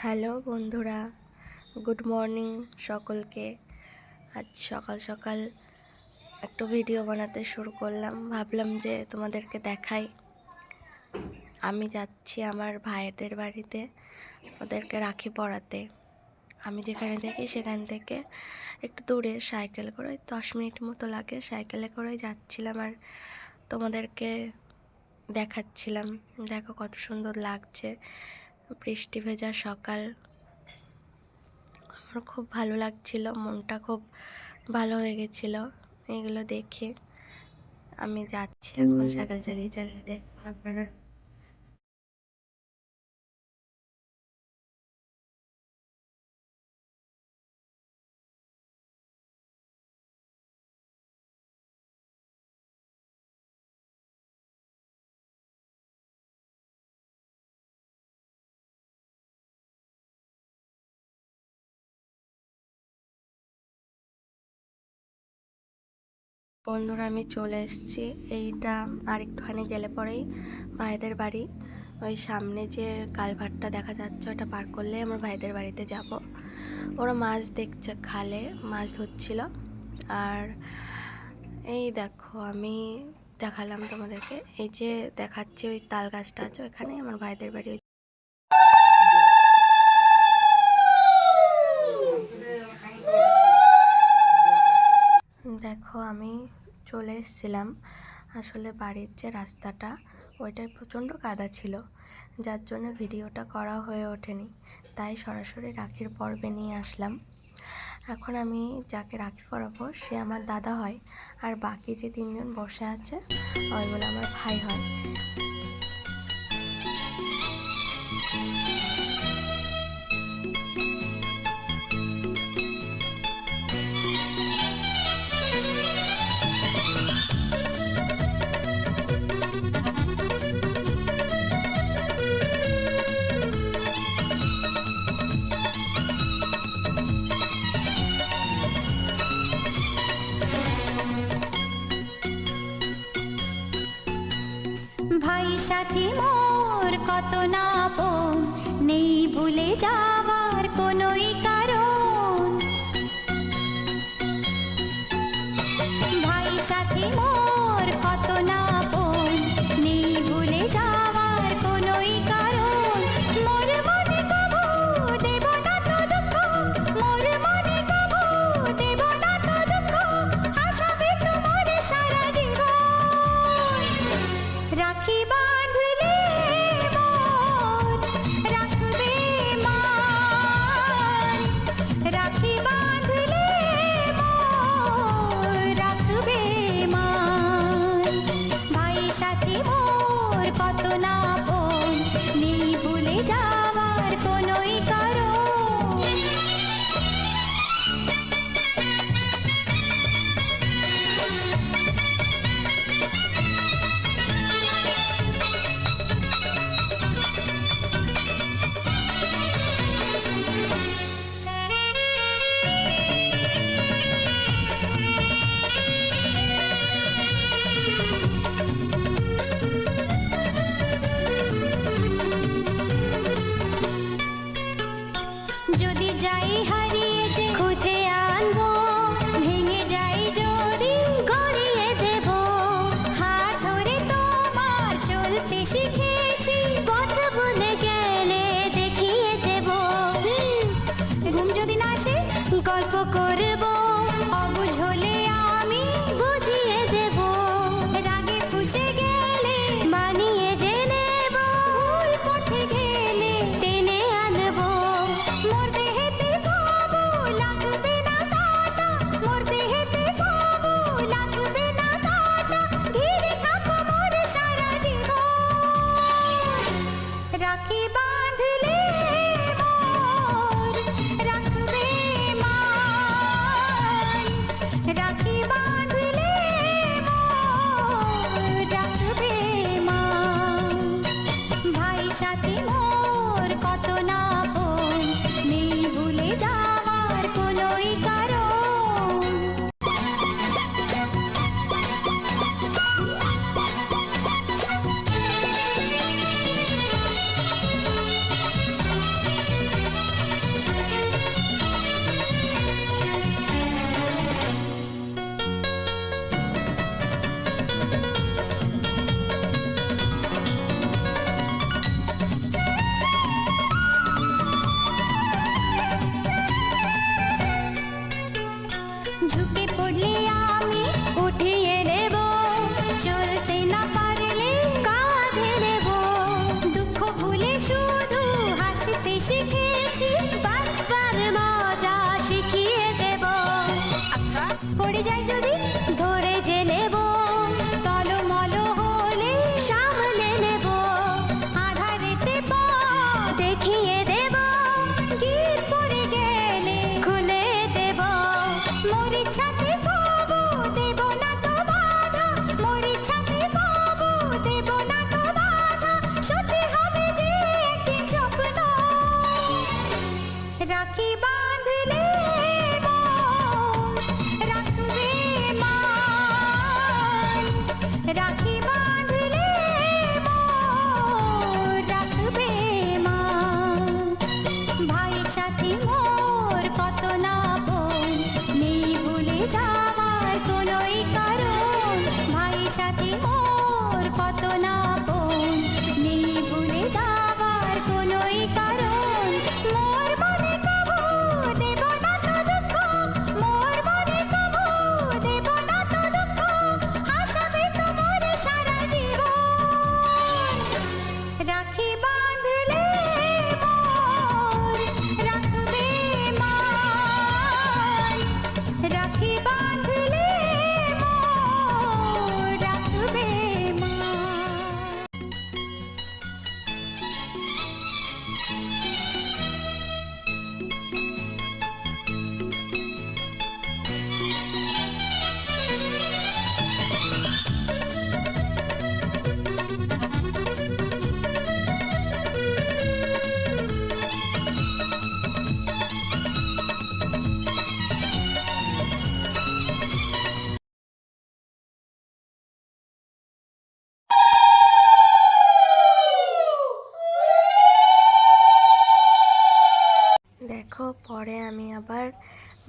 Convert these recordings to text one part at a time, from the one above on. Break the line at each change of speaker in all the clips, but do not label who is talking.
Hello বন্ধুরা, good morning সকলকে। আজ সকাল সকাল একটু ভিডিও বানাতে শুরু করলাম। ভাবলাম যে তোমাদেরকে দেখাই। আমি যাচ্ছি আমার ভাইদের বাড়িতে ওদেরকে রাখি পরাতে। আমি যেখানে থাকি সেখান থেকে একটু দূরে সাইকেল করে 10 মিনিট মতো লাগে, সাইকেলে করে যাচ্ছিলাম আর তোমাদেরকে দেখাচ্ছিলাম। দেখো কত সুন্দর লাগছে, বৃষ্টি ভেজা সকাল। আমার খুব ভালো লাগছিল, মনটা খুব ভালো হয়ে গেছিলো এগুলো দেখে। আমি যাচ্ছি এখন সাইকেল চালিয়ে চালিয়ে। আপনারা বন্ধুরা, আমি চলে এসেছি। এইটা আর একটুখানি গেলে পরেই ভাইদের বাড়ি। ওই সামনে যে কালভারটা দেখা যাচ্ছে ওটা পার করলে আমার ভাইদের বাড়িতে যাব। ওরা মাছ দেখছে, খালে মাছ ধরছিল। আর এই দেখো, আমি দেখালাম তোমাদেরকে, এই যে দেখাচ্ছি ওই তাল গাছটা আছে ওখানে আমার ভাইদের বাড়ি। দেখো, আমি চলে এসেছিলাম। আসলে বাড়ির যে রাস্তাটা ওইটায় প্রচণ্ড কাদা ছিল, যার জন্য ভিডিওটা করা হয়ে ওঠেনি। তাই সরাসরি রাখির পর্বে নিয়ে আসলাম। এখন আমি যাকে রাখি পরাবো সে আমার দাদা হয়, আর বাকি যে 3 জন বসে আছে ওইগুলো আমার ভাই হয়।
ভাই সাথী মোর কত না আপন, নেই ভুলে যাবার কোনোই কারণ। ভাই সাথী মোর কত না আপন, নেই ভুলে যাবার কোনোই কারণ। মোর মনে কবু দেব না তো দুঃখ, মোর মনে কবু দেব না তো দুঃখ, আশাবে তোমার সারা জীবন। রাখি বাঁধলে মোর রাখবে মান, রাখি বাঁধলে মোর রাখবে মান। ভাই সাথী মোর কত না আপন, নেই ভুলে যাওয়ার কোনোই কারণ। যদি যাই হারিয়ে যে খুঁজে আনবো, ভেঙে যাই যদি গড়িয়ে দেব। হাত ধরে তোমার চলতে শিখেছি, পথ ভুলে গেলে দেখিয়ে দেব। ঘুম যদি না আসে গল্প করব, অবুঝ হলে আমি বুঝিয়ে দেব। রাগে ফুঁসে গেলে মানিয়ে যে নেব, ভুল পথে গেলে টেনে আনবো। মোর দেহেতে কবু লাগবে না কাঁটা, মোর দেহেতে কবু লাগবে না কাঁটা, ঘিরে থাকো মোর সারা জীবন। রাখি বাঁধলে মোর রাখবে মান, রাখি বাঁধলে মোর রাখবে মান। ভাই সাথী মোর কত না আপন, নেই ভুলে যাওয়ার কোনোই কারণ। শিখেছি বাঁচবার মজা শিখিয়ে দেব। আচ্ছা পড়ে যাই যদি ধরে যে নেব, টলমল হলে সামলে নেব, আধারেতে পথ দেখিয়ে দেব, গীত পড়ে গেলে খুলে দেব, মোর ইচ্ছাতে কবু দেব না তো বাধা, মোর ইচ্ছাতে কবু দেব না তো বাধা, সত্যি হবে যে একদিন স্বপ্ন, রাখি বাঁধলে মন রাখবে মান, রাখি বাঁধলে মন রাখবে মান। ভাই সাথী মোর কত না আপন, নেই ভুলে যাওয়ার কোনোই কারণ, ভাই সাথী মোর কত না আপন, নেই ভুলে যাওয়ার কোনোই কারণ, মোর মনে কবু দেব না তো দুঃখ, মোর মনে কবু দেব না তো দুঃখ, আশাবে তো মোর সারা জীবন, রাখি বাঁধলে মোর রাখবে মান, রাখি বাঁধলে মোর রাখবে মান।
দেখো পরে আমি আবার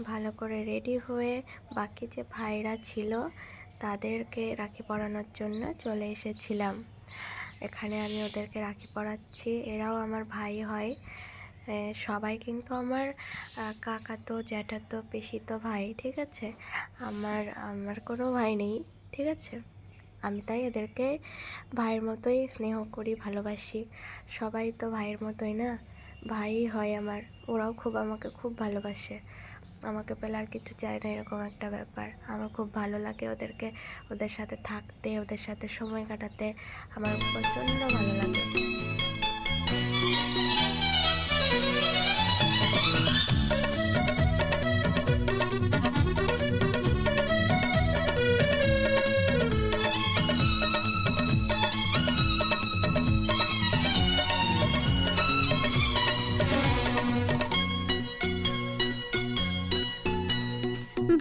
ভালো করে রেডি হয়ে বাকি যে ভাইরা ছিল তাদেরকে রাখি পরানোর জন্য চলে এসেছিলাম। এখানে আমি ওদেরকে রাখি পরাচ্ছি, এরাও আমার ভাই হয়। সবাই কিন্তু আমার কাকাতো জ্যাঠাতো পিসিতো ভাই, ঠিক আছে। আমার কোনো ভাই নেই, ঠিক আছে। আমি তাই এদেরকে ভাইয়ের মতোই স্নেহ করি, ভালোবাসি। সবাই তো ভাইয়ের মতোই না, ভাই হয় আমার। ওরাও আমাকে খুব ভালোবাসে, আমাকে পেলে আর কিছু চায় না, এরকম একটা ব্যাপার। আমার খুব ভালো লাগে ওদের সাথে থাকতে, ওদের সাথে সময় কাটাতে আমার প্রচণ্ড ভালো লাগে।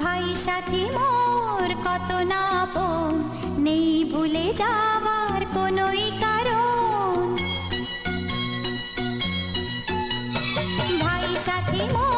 ভাই সাথী মোর কত না আপন, নেই ভুলে যাওয়ার কোনোই কারণ, ভাই সাথী মোর